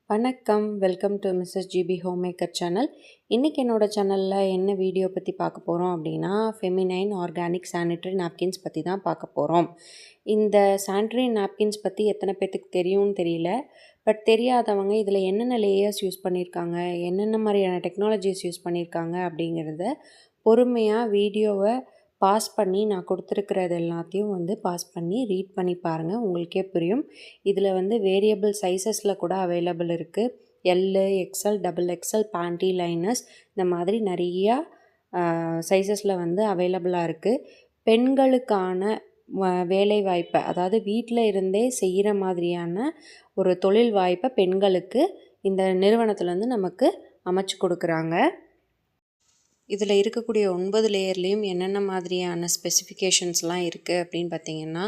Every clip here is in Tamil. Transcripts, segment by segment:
வணக்கம், welcome to Mrs GB homemaker channel. இன்றைக்கி என்னோடய சேனலில் என்ன வீடியோ பற்றி பார்க்க போகிறோம் அப்படின்னா, ஃபெமினைன் ஆர்கானிக் சானிட்டரி நாப்கின்ஸ் பற்றி தான் பார்க்க போகிறோம். இந்த சானிட்டரி நாப்கின்ஸ் பற்றி எத்தனை பேர்த்துக்கு தெரியும்னு தெரியல. பட் தெரியாதவங்க இதில் என்னென்ன லேயர்ஸ் யூஸ் பண்ணியிருக்காங்க, என்னென்ன மாதிரியான டெக்னாலஜிஸ் யூஸ் பண்ணியிருக்காங்க அப்படிங்கிறத பொறுமையாக வீடியோவை பாஸ் பண்ணி நான் கொடுத்துருக்கிறது எல்லாத்தையும் பாஸ் பண்ணி ரீட் பண்ணி பாருங்கள், உங்களுக்கே புரியும். இதில் வேரியபிள் சைஸஸில் கூட அவைலபிள் இருக்குது. L, XL, double XL, panty, liners இந்த மாதிரி நிறையா சைஸஸில் அவைலபிளாக இருக்குது. பெண்களுக்கான வேலை வாய்ப்பை, அதாவது வீட்டில் இருந்தே செய்கிற மாதிரியான ஒரு தொழில் வாய்ப்பை பெண்களுக்கு இந்த நிறுவனத்துலேருந்து நமக்கு அமைச்சு கொடுக்குறாங்க. இதில் இருக்கக்கூடிய 9 லேயர்லேயும் என்னென்ன மாதிரியான ஸ்பெசிஃபிகேஷன்ஸ்லாம் இருக்குது அப்படின்னு பார்த்திங்கன்னா,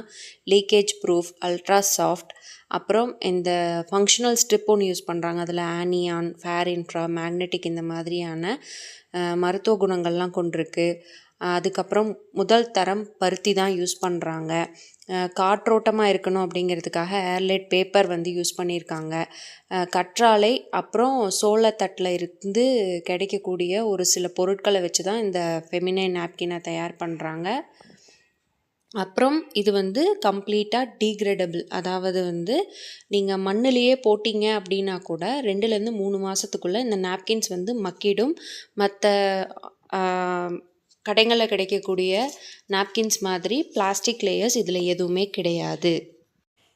லீக்கேஜ் ப்ரூஃப், அல்ட்ரா சாஃப்ட், அப்புறம் இந்த ஃபங்க்ஷனல் ஸ்ட்ரிப் ஒன்று யூஸ் பண்ணுறாங்க. அதில் ஆனியான், ஃபேர் இன்ட்ரா, மேக்னெட்டிக் இந்த மாதிரியான மருத்துவ குணங்கள்லாம் கொண்டிருக்கு. அதுக்கப்புறம் முதல் தரம் பருத்தி தான் யூஸ் பண்ணுறாங்க. காற்றோட்டமாக இருக்கணும் அப்படிங்கிறதுக்காக ஏர்லைட் பேப்பர் யூஸ் பண்ணியிருக்காங்க. கற்றாழை அப்புறம் சோளத்தட்டில் இருந்து கிடைக்கக்கூடிய ஒரு சில பொருட்களை வச்சு தான் இந்த ஃபெமினைன் நாப்கினை தயார் பண்ணுறாங்க. அப்புறம் இது கம்ப்ளீட்டாக டீக்ரேடபிள், அதாவது நீங்கள் மண்ணிலேயே போட்டிங்க அப்படின்னா கூட 2லேருந்து 3 மாதத்துக்குள்ளே இந்த நாப்கின்ஸ் மக்கிடும். மற்ற கடைகளில் கிடைக்கக்கூடிய நாப்கின்ஸ் மாதிரி பிளாஸ்டிக் லேயர்ஸ் இதில் எதுவுமே கிடையாது.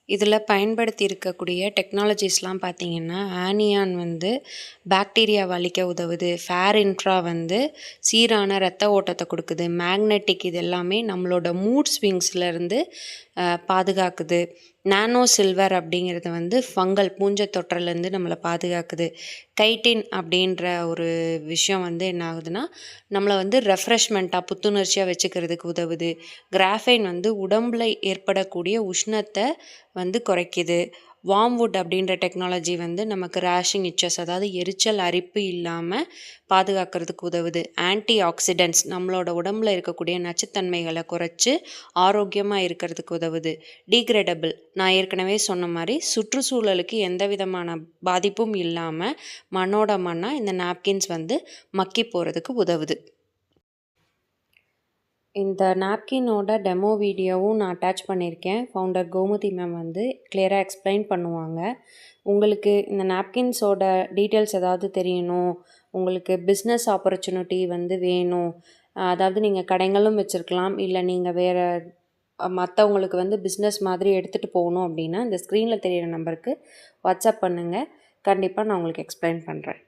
இதில் பயன்படுத்தி இருக்கக்கூடிய டெக்னாலஜிஸ்லாம் பார்த்திங்கன்னா, ஆனியான் பாக்டீரியாவை அழிக்க உதவுது. ஃபேர் இன்ட்ரா சீரான இரத்த ஓட்டத்தை கொடுக்குது. மேக்னெட்டிக் இது எல்லாமே நம்மளோட மூட் ஸ்விங்ஸ்லேருந்து பாதுகாக்குது. நானோ சில்வர் அப்படிங்கிறது ஃபங்கல் பூஞ்சை தொற்றலேருந்து நம்மளை பாதுகாக்குது. கைட்டின் அப்படின்ற ஒரு விஷயம் என்ன ஆகுதுன்னா, நம்மளை ரெஃப்ரெஷ்மெண்ட்டாக புத்துணர்ச்சியாக வச்சுக்கிறதுக்கு உதவுது. கிராஃபைன் உடம்புல ஏற்படக்கூடிய உஷ்ணத்தை குறைக்குது. வார்ம்வுட் அப்படின்ற டெக்னாலஜி நமக்கு ரேஷிங் இச்சஸ், அதாவது எரிச்சல் அரிப்பு இல்லாமல் பாதுகாக்கிறதுக்கு உதவுது. ஆன்டி ஆக்சிடென்ட்ஸ் நம்மளோட உடம்புல இருக்கக்கூடிய நச்சுத்தன்மைகளை குறைச்சி ஆரோக்கியமாக இருக்கிறதுக்கு உதவுது. டீக்ரேடபிள், நான் ஏற்கனவே சொன்ன மாதிரி சுற்றுச்சூழலுக்கு எந்த விதமான பாதிப்பும் இல்லாமல் மண்ணோட மண்ணாக இந்த நாப்கின்ஸ் மக்கி போகிறதுக்கு உதவுது. இந்த நாப்கினோட டெமோ வீடியோவும் நான் அட்டாச் பண்ணியிருக்கேன். ஃபவுண்டர் கோமதி மேம் கிளியராக எக்ஸ்பிளைன் பண்ணுவாங்க. உங்களுக்கு இந்த நாப்கின்ஸோட டீட்டெயில்ஸ் ஏதாவது தெரியணும், உங்களுக்கு பிஸ்னஸ் ஆப்பர்ச்சுனிட்டி வேணும், அதாவது நீங்கள் கடைகளும் வச்சுருக்கலாம், இல்லை நீங்கள் வேறு மற்றவங்களுக்கு பிஸ்னஸ் மாதிரி எடுத்துகிட்டு போகணும் அப்படின்னா இந்த ஸ்க்ரீனில் தெரியிற நம்பருக்கு வாட்ஸ்அப் பண்ணுங்கள். கண்டிப்பாக நான் உங்களுக்கு எக்ஸ்பிளைன் பண்ணுறேன்.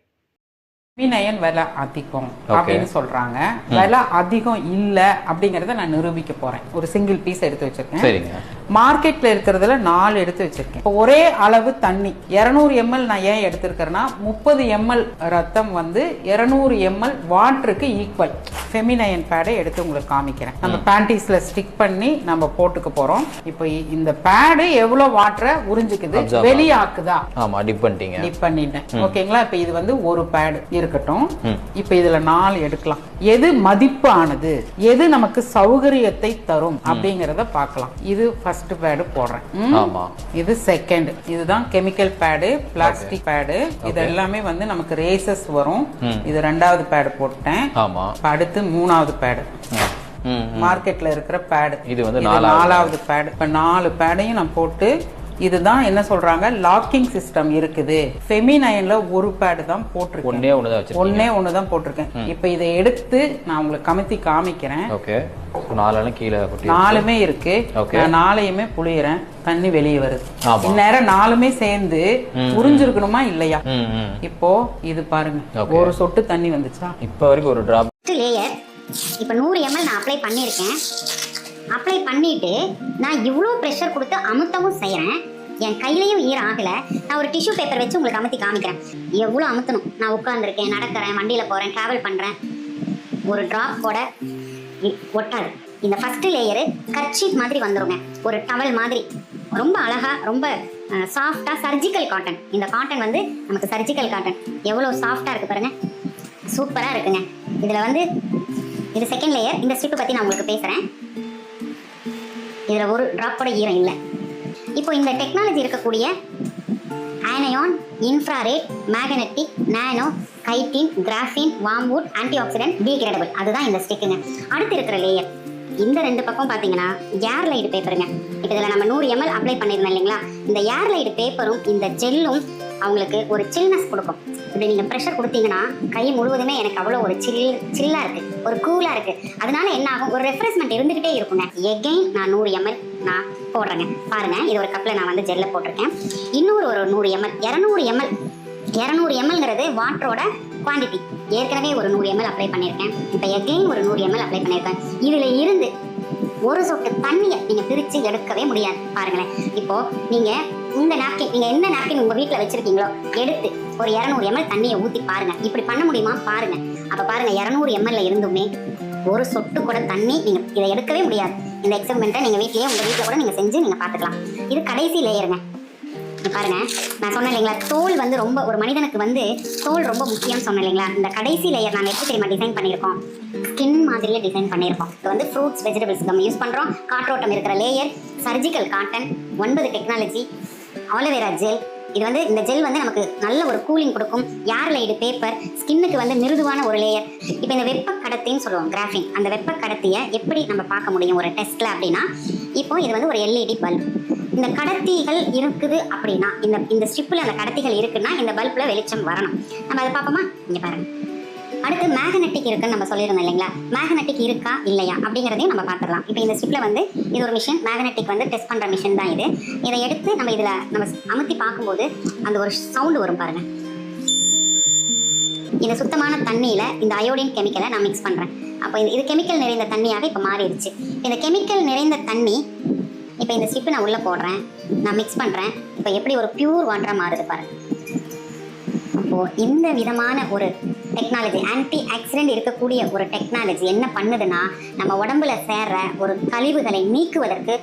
ஃபெமினைன் விலை அதிகம் அப்படின்னு சொல்றாங்க. விலை அதிகம் இல்லை அப்படிங்கறத நான் நிரூபிக்க போறேன். ஒரு சிங்கிள் பீஸ் எடுத்து வச்சிருக்கேன். மார்க்கெட்ல இருக்கிறதுல 4 எடுத்து வச்சிருக்கேன். ஒரே அளவு தண்ணி 200 ml நான் ஏன் எடுத்திருக்கேன்னா, 30 ml ரத்தம் 200 ml வாட்டருக்கு ஈக்குவல். ஃபெமினைன் பேடை எடுத்து உங்களுக்கு காமிக்கிறேன். நம்ம பேண்டீஸ்ல ஸ்டிக் பண்ணி நம்ம போட்டுக்க போறோம். இப்போ இந்த பேடு எவ்வளவு வாட்டரை உறிஞ்சிக்குது, வெளியாக்குதா? ஆமா, டிப் பண்ணிட்டேன். ஓகேங்களா? இப்போ இது ஒரு பேடு இருக்கட்டும். இப்ப இதுல 4 எடுக்கலாம். எது மதிப்பு ஆனது, எது நமக்கு சௌகரியத்தை தரும் அப்படிங்கறத பார்க்கலாம். இது ஃபர்ஸ்ட் பேடு போடுறேன். இது செகண்ட். இதுதான் கெமிக்கல் பேடு, பிளாஸ்டிக் பேடு. இது எல்லாமே நமக்கு ரேசஸ் வரும். இது 2வது பேடு போட்டேன். அடுத்து 3வது பேடு, மார்க்கெட்ல இருக்கிற பேடு. இது 4வது பேடு. இப்ப 4 பேடையும் நான் போட்டு, இதுதான் என்ன சொல்றாங்க, லாக்கிங் சிஸ்டம் இருக்குது. ஃபெமினைன்ல ஒரு பேடு தான் போட்டிருக்கேன். ஒன்னே ஒன்று தான் போட்டிருக்கேன். இப்போ இதை எடுத்து நான் உங்களுக்கு கமித்தி காமிக்கிறேன். நாலுமே இருக்கு. நான் 4யுமே புளியறேன். தண்ணி வெளியே வருது. இந்நேரம் 4மே சேர்ந்து உறிஞ்சிருக்கணுமா இல்லையா? இப்போ இது பாருங்க, ஒரு சொட்டு தண்ணி வந்துச்சா? இப்போ வரைக்கும் ஒரு டிராப் லேயர். இப்போ 100 ml நான் அப்ளை பண்ணியிருக்கேன். அப்ளை பண்ணிட்டு நான் இவ்வளோ ப்ரெஷர் கொடுத்து அமுத்தவும் செய்கிறேன். என் கையிலையும் ஈரம் ஆகலை. நான் ஒரு டிஷ்யூ பேப்பர் வச்சு உங்களுக்கு அமுத்தி காமிக்கிறேன். எவ்வளோ அமுத்தணும். நான் உட்காந்துருக்கேன், நடக்கிறேன், வண்டியில் போகிறேன், ட்ராவல் பண்ணுறேன். ஒரு ட்ராப் கூட ஒட்டாது. இந்த ஃபஸ்ட்டு லேயரு கர்ச்சீஃப் மாதிரி வந்துருங்க, ஒரு டவல் மாதிரி. ரொம்ப அழகாக, ரொம்ப சாஃப்டாக, சர்ஜிக்கல் காட்டன். இந்த காட்டன் நமக்கு சர்ஜிக்கல் காட்டன். எவ்வளோ சாஃப்டாக இருக்குது பாருங்கள், சூப்பராக இருக்குங்க. இதில் இது செகண்ட் லேயர். இந்த ஸ்ட்ரிப்பை பற்றி நான் உங்களுக்கு பேசுகிறேன். இதில் ஒரு ட்ராப்போட ஈரம் இல்லை. இப்போ இந்த டெக்னாலஜி இருக்கக்கூடிய ஆனைன் அயான், இன்ஃப்ராரெட், மேக்னெட்டிக், நானோ, கைட்டின், கிராஃபின், வார்ம்வுட், ஆன்டி ஆக்சிடென்ட், டீக்ரேடபிள். அதுதான் இந்த ஸ்டிக்குங்க. அடுத்து இருக்கிற லேயர் இந்த 2 பக்கம் பார்த்தீங்கன்னா ஏர்லைடு பேப்பருங்க. இப்போ இதில் நம்ம 100 ml அப்ளை பண்ணியிருந்தோம் இல்லைங்களா, இந்த ஏர்லைடு பேப்பரும் இந்த ஜெல்லும் அவங்களுக்கு ஒரு சில்னஸ் கொடுக்கும். இப்படி நீங்கள் ப்ரெஷர் கொடுத்தீங்கன்னா கை முழுவதுமே எனக்கு அவ்வளோ ஒரு சில்லாக இருக்குது, ஒரு கூலாக இருக்குது. அதனால என்ன ஆகும், ஒரு ரெஃப்ரெஷ்மெண்ட் இருந்துக்கிட்டே இருக்குங்க. எகெயின் நான் 100 ml நான் போடுறேங்க. பாருங்கள், இது ஒரு கப்பில் நான் வந்து ஜெல்லை போட்டிருக்கேன். இன்னொரு ஒரு 100 ml 200 mlங்கிறது வாட்டரோட குவான்டிட்டி. ஏற்கனவே ஒரு 100 ml அப்ளை பண்ணியிருக்கேன். இப்போ எகெயின் ஒரு 100 ml அப்ளை பண்ணியிருக்கேன். இதில் இருந்து ஒரு சொட்டு தண்ணியை நீங்கள் பிரித்து எடுக்கவே முடியாது. பாருங்களேன், இப்போ நீங்கள் இந்த நாப்கின், நீங்கள் என்ன நாப்கின் உங்கள் வீட்டில் வச்சுருக்கீங்களோ எடுத்து ஒரு 200 ml தண்ணியை ஊற்றி பாருங்கள். இப்படி பண்ண முடியுமா பாருங்கள். அப்போ பாருங்கள், 200 ml இருந்துமே ஒரு சொட்டு கூட தண்ணி நீங்கள் இதை எடுக்கவே முடியாது. இந்த எக்ஸ்பெரிமெண்ட்டை நீங்கள் வீட்லேயே உங்கள் வீட்டில் கூட நீங்கள் செஞ்சு நீங்கள் பார்த்துக்கலாம். இது கடைசி லேயருங்க. பாருங்க, நான் சொன்னேன் இல்லைங்களா, தோல் வந்து ரொம்ப ஒரு மனிதனுக்கு வந்து தோல் ரொம்ப முக்கியம்னு சொன்னேன் இல்லைங்களா. இந்த கடைசி லேயர் நாங்கள் எப்படி தெரியுமா டிசைன் பண்ணியிருக்கோம், ஸ்கின் மாதிரியே டிசைன் பண்ணியிருக்கோம். இது வந்து ஃப்ரூட்ஸ் வெஜிடபிள்ஸ் நம்ம யூஸ் பண்ணுறோம். காற்றோட்டம் இருக்கிற layer, surgical cotton, 9 technology, aloe vera gel. இது வந்து இந்த ஜெல் வந்து நமக்கு நல்ல ஒரு கூலிங் கொடுக்கும். ஏர்லைடு பேப்பர், ஸ்கின்னுக்கு வந்து மிருதுவான ஒரு லேயர். இப்போ இந்த வெப்ப கடத்தின்னு சொல்லுவோம், கிராஃபின். அந்த வெப்ப கடத்தியை எப்படி நம்ம பார்க்க முடியும் ஒரு டெஸ்ட்டில் அப்படின்னா, இப்போ இது வந்து ஒரு எல்இடி பல்ப். இந்த கடத்திகள் இருக்குது அப்படின்னா, இந்த ஸ்ட்ரிப்பில் அந்த கடத்திகள் இருக்குன்னா இந்த பல்பில் வெளிச்சம் வரணும். நம்ம அதை பார்ப்போமா? இங்கே பாருங்க. அடுத்து மேக்னெட்டிக் இருக்குன்னு நம்ம சொல்லியிருந்தோம் இல்லைங்களா, மேக்னெட்டிக் இருக்கா இல்லையா அப்படிங்கிறதையும் நம்ம பார்த்துடலாம். இப்போ இந்த ஸ்ட்ரிப்பில் வந்து இது ஒரு மிஷின், மேக்னெட்டிக் வந்து டெஸ்ட் பண்ணுற மிஷின் தான் இது. இதை எடுத்து நம்ம இதில் நம்ம அமுத்தி பார்க்கும்போது அந்த ஒரு சவுண்டு வரும் பாருங்கள். இந்த சுத்தமான தண்ணியில் இந்த அயோடின் கெமிக்கலை நான் மிக்ஸ் பண்ணுறேன். அப்போ இது கெமிக்கல் நிறைந்த தண்ணியாக இப்போ மாறிடுச்சு. இந்த கெமிக்கல் நிறைந்த தண்ணி இப்போ இந்த ஸ்டிப்பு நான் உள்ளே போடுறேன், நான் மிக்ஸ் பண்ணுறேன். இப்போ எப்படி ஒரு பியூர் வாட்டராக மாறுது பாருங்கள். அப்போது இந்த விதமான ஒரு டெக்னாலஜி, ஆன்டி ஆக்சிடென்ட் இருக்கக்கூடிய ஒரு டெக்னாலஜி என்ன பண்ணுதுன்னா, நம்ம உடம்புல சேர்ற ஒரு கழிவுகளை நீக்குவதற்கு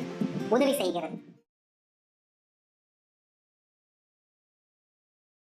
உதவி செய்கிறது.